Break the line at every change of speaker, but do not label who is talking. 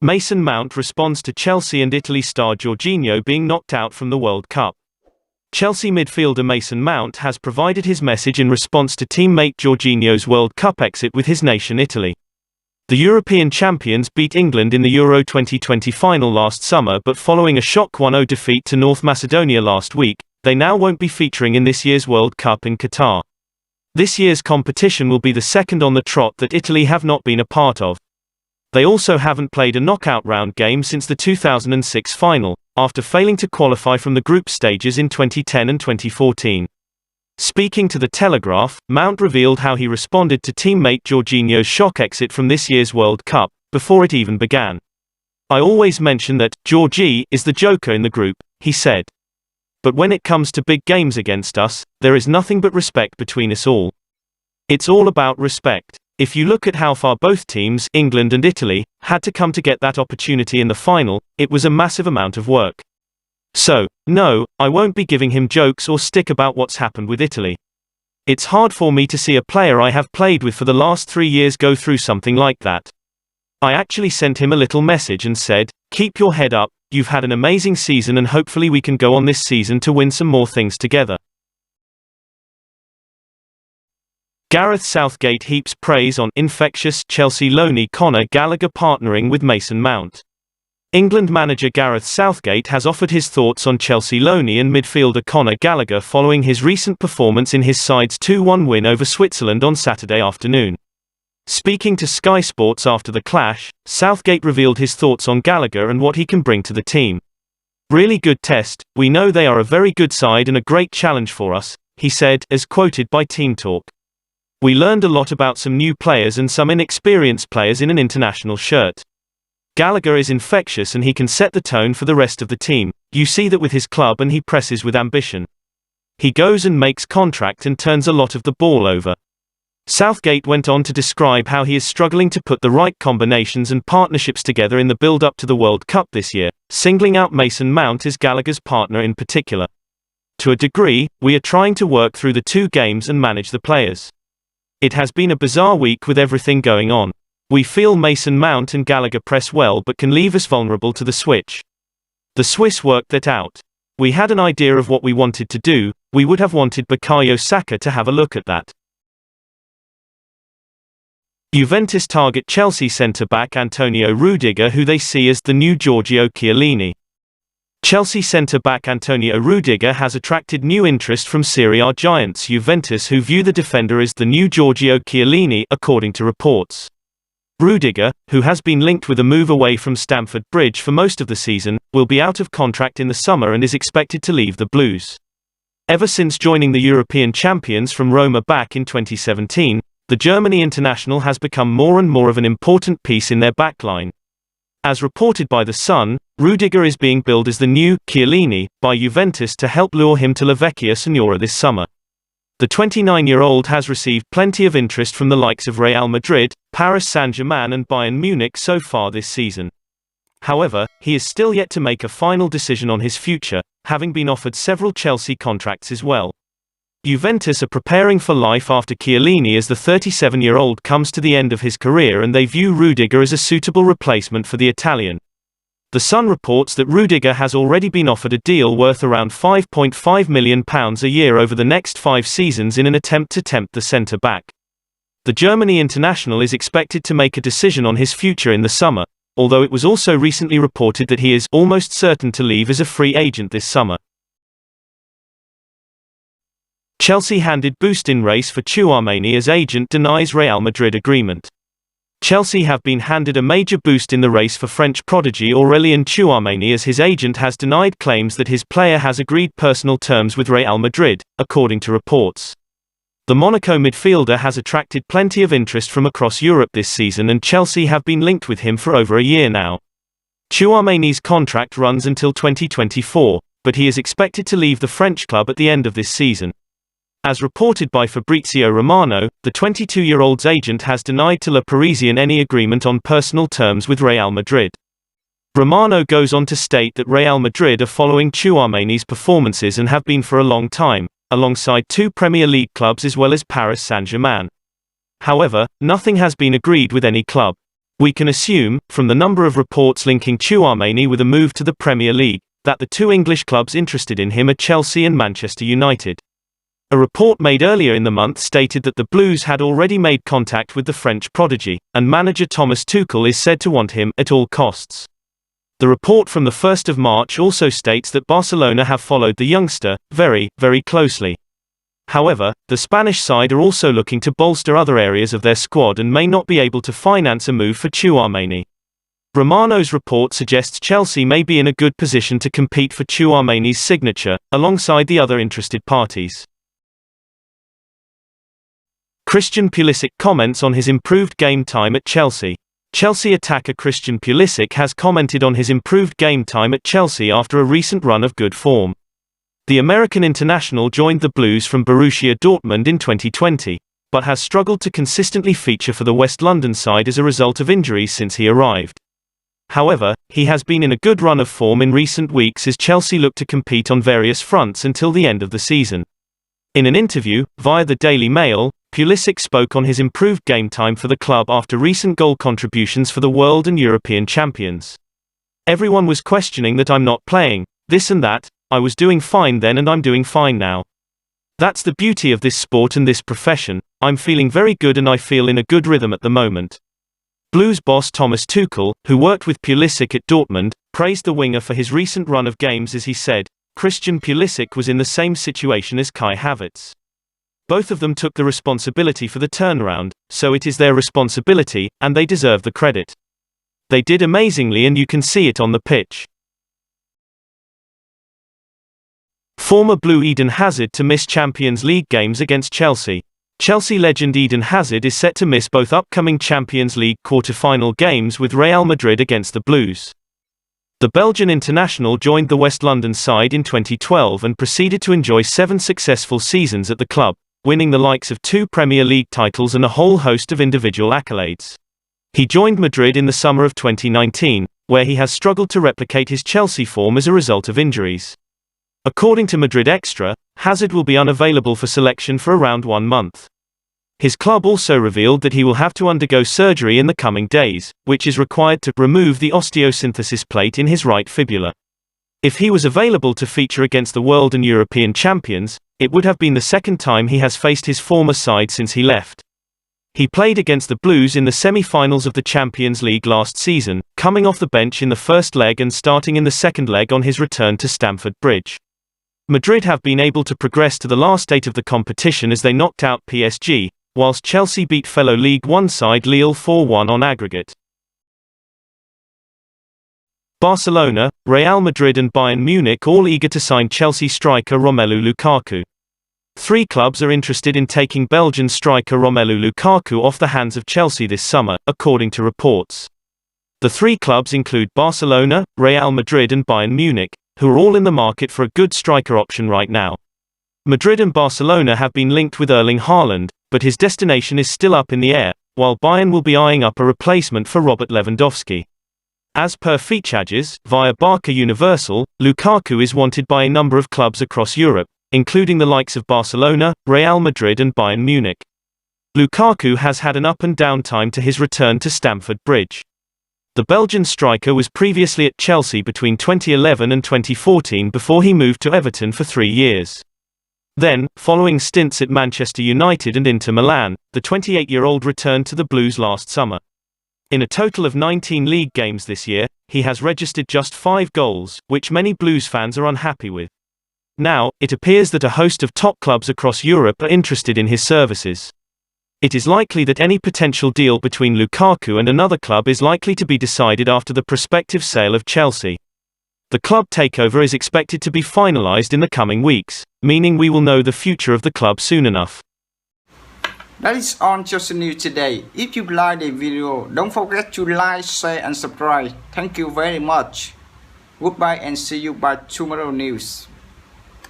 Mason Mount responds to Chelsea and Italy star Jorginho being knocked out from the World Cup. Chelsea midfielder Mason Mount has provided his message in response to teammate Jorginho's World Cup exit with his nation Italy. The European champions beat England in the Euro 2020 final last summer, but following a shock 1-0 defeat to North Macedonia last week, they now won't be featuring in this year's World Cup in Qatar. This year's competition will be the second on the trot that Italy have not been a part of. They also haven't played a knockout round game since the 2006 final, after failing to qualify from the group stages in 2010 and 2014. Speaking to The Telegraph, Mount revealed how he responded to teammate Jorginho's shock exit from this year's World Cup, before it even began. "I always mention that Georgie is the joker in the group," he said. "But when it comes to big games against us, there is nothing but respect between us all. It's all about respect. If you look at how far both teams, England and Italy, had to come to get that opportunity in the final, it was a massive amount of work. So, no, I won't be giving him jokes or stick about what's happened with Italy. It's hard for me to see a player I have played with for the last 3 years go through something like that. I actually sent him a little message and said, keep your head up, you've had an amazing season and hopefully we can go on this season to win some more things together." Gareth Southgate heaps praise on Infectious Chelsea Loanee Conor Gallagher partnering with Mason Mount. England manager Gareth Southgate has offered his thoughts on Chelsea Loanee and midfielder Conor Gallagher following his recent performance in his side's 2-1 win over Switzerland on Saturday afternoon. Speaking to Sky Sports after the clash, Southgate revealed his thoughts on Gallagher and what he can bring to the team. "Really good test, we know they are a very good side and a great challenge for us," he said, as quoted by Team Talk. "We learned a lot about some new players and some inexperienced players in an international shirt. Gallagher is infectious and he can set the tone for the rest of the team. You see that with his club and he presses with ambition. He goes and makes contact and turns a lot of the ball over." Southgate went on to describe how he is struggling to put the right combinations and partnerships together in the build-up to the World Cup this year, singling out Mason Mount as Gallagher's partner in particular. "To a degree, we are trying to work through the 2 games and manage the players. It has been a bizarre week with everything going on. We feel Mason Mount and Gallagher press well but can leave us vulnerable to the switch. The Swiss worked that out. We had an idea of what we wanted to do, we would have wanted Bukayo Saka to have a look at that." Juventus target Chelsea centre-back Antonio Rudiger, who they see as the new Giorgio Chiellini. Chelsea centre-back Antonio Rudiger has attracted new interest from Serie A giants Juventus, who view the defender as the new Giorgio Chiellini, according to reports. Rudiger, who has been linked with a move away from Stamford Bridge for most of the season, will be out of contract in the summer and is expected to leave the Blues. Ever since joining the European champions from Roma back in 2017, the Germany international has become more and more of an important piece in their backline. As reported by The Sun, Rudiger is being billed as the new Chiellini by Juventus to help lure him to La Vecchia Signora this summer. The 29-year-old has received plenty of interest from the likes of Real Madrid, Paris Saint-Germain and Bayern Munich so far this season. However, he is still yet to make a final decision on his future, having been offered several Chelsea contracts as well. Juventus are preparing for life after Chiellini as the 37-year-old comes to the end of his career, and they view Rudiger as a suitable replacement for the Italian. The Sun reports that Rudiger has already been offered a deal worth around £5.5 million a year over the next 5 seasons in an attempt to tempt the centre-back. The Germany international is expected to make a decision on his future in the summer, although it was also recently reported that he is almost certain to leave as a free agent this summer. Chelsea handed boost in race for Tchouameni as agent denies Real Madrid agreement. Chelsea have been handed a major boost in the race for French prodigy Aurelion Tchouameni as his agent has denied claims that his player has agreed personal terms with Real Madrid, according to reports. The Monaco midfielder has attracted plenty of interest from across Europe this season, and Chelsea have been linked with him for over a year now. Tchouameni's contract runs until 2024, but he is expected to leave the French club at the end of this season. As reported by Fabrizio Romano, the 22-year-old's agent has denied to Le Parisien any agreement on personal terms with Real Madrid. Romano goes on to state that Real Madrid are following Tchouameni's performances and have been for a long time, alongside 2 Premier League clubs as well as Paris Saint-Germain. However, nothing has been agreed with any club. We can assume, from the number of reports linking Tchouameni with a move to the Premier League, that the two English clubs interested in him are Chelsea and Manchester United. A report made earlier in the month stated that the Blues had already made contact with the French prodigy, and manager Thomas Tuchel is said to want him at all costs. The report from the 1st of March also states that Barcelona have followed the youngster very, very closely. However, the Spanish side are also looking to bolster other areas of their squad and may not be able to finance a move for Tchouameni. Romano's report suggests Chelsea may be in a good position to compete for Tchouameni's signature, alongside the other interested parties. Christian Pulisic comments on his improved game time at Chelsea. Chelsea attacker Christian Pulisic has commented on his improved game time at Chelsea after a recent run of good form. The American international joined the Blues from Borussia Dortmund in 2020, but has struggled to consistently feature for the West London side as a result of injuries since he arrived. However, he has been in a good run of form in recent weeks as Chelsea look to compete on various fronts until the end of the season. In an interview, via the Daily Mail, Pulisic spoke on his improved game time for the club after recent goal contributions for the world and European champions. Everyone was questioning that I'm not playing, this and that, I was doing fine then and I'm doing fine now. That's the beauty of this sport and this profession, I'm feeling very good and I feel in a good rhythm at the moment. Blues boss Thomas Tuchel, who worked with Pulisic at Dortmund, praised the winger for his recent run of games as he said, Christian Pulisic was in the same situation as Kai Havertz. Both of them took the responsibility for the turnaround, so it is their responsibility, and they deserve the credit. They did amazingly and you can see it on the pitch. Former Blue Eden Hazard to miss Champions League games against Chelsea. Chelsea legend Eden Hazard is set to miss both upcoming Champions League quarter-final games with Real Madrid against the Blues. The Belgian international joined the West London side in 2012 and proceeded to enjoy 7 successful seasons at the club, winning the likes of 2 Premier League titles and a whole host of individual accolades. He joined Madrid in the summer of 2019, where he has struggled to replicate his Chelsea form as a result of injuries. According to Madrid Extra, Hazard will be unavailable for selection for around 1 month. His club also revealed that he will have to undergo surgery in the coming days, which is required to remove the osteosynthesis plate in his right fibula. If he was available to feature against the world and European champions, it would have been the second time he has faced his former side since he left. He played against the Blues in the semi-finals of the Champions League last season, coming off the bench in the first leg and starting in the second leg on his return to Stamford Bridge. Madrid have been able to progress to the last 8 of the competition as they knocked out PSG, whilst Chelsea beat fellow League One side Lille 4-1 on aggregate. Barcelona, Real Madrid and Bayern Munich all eager to sign Chelsea striker Romelu Lukaku. 3 clubs are interested in taking Belgian striker Romelu Lukaku off the hands of Chelsea this summer, according to reports. The 3 clubs include Barcelona, Real Madrid and Bayern Munich, who are all in the market for a good striker option right now. Madrid and Barcelona have been linked with Erling Haaland, but his destination is still up in the air, while Bayern will be eyeing up a replacement for Robert Lewandowski. As per Features, via Barca Universal, Lukaku is wanted by a number of clubs across Europe, including the likes of Barcelona, Real Madrid and Bayern Munich. Lukaku has had an up and down time to his return to Stamford Bridge. The Belgian striker was previously at Chelsea between 2011 and 2014 before he moved to Everton for 3 years. Then, following stints at Manchester United and Inter Milan, the 28-year-old returned to the Blues last summer. In a total of 19 league games this year, he has registered just 5 goals, which many Blues fans are unhappy with. Now, it appears that a host of top clubs across Europe are interested in his services. It is likely that any potential deal between Lukaku and another club is likely to be decided after the prospective sale of Chelsea. The club takeover is expected to be finalized in the coming weeks, meaning we will know the future of the club soon enough.
That is all just news today. If you like the video, don't forget to like, share and subscribe. Thank you very much. Goodbye and see you by tomorrow news.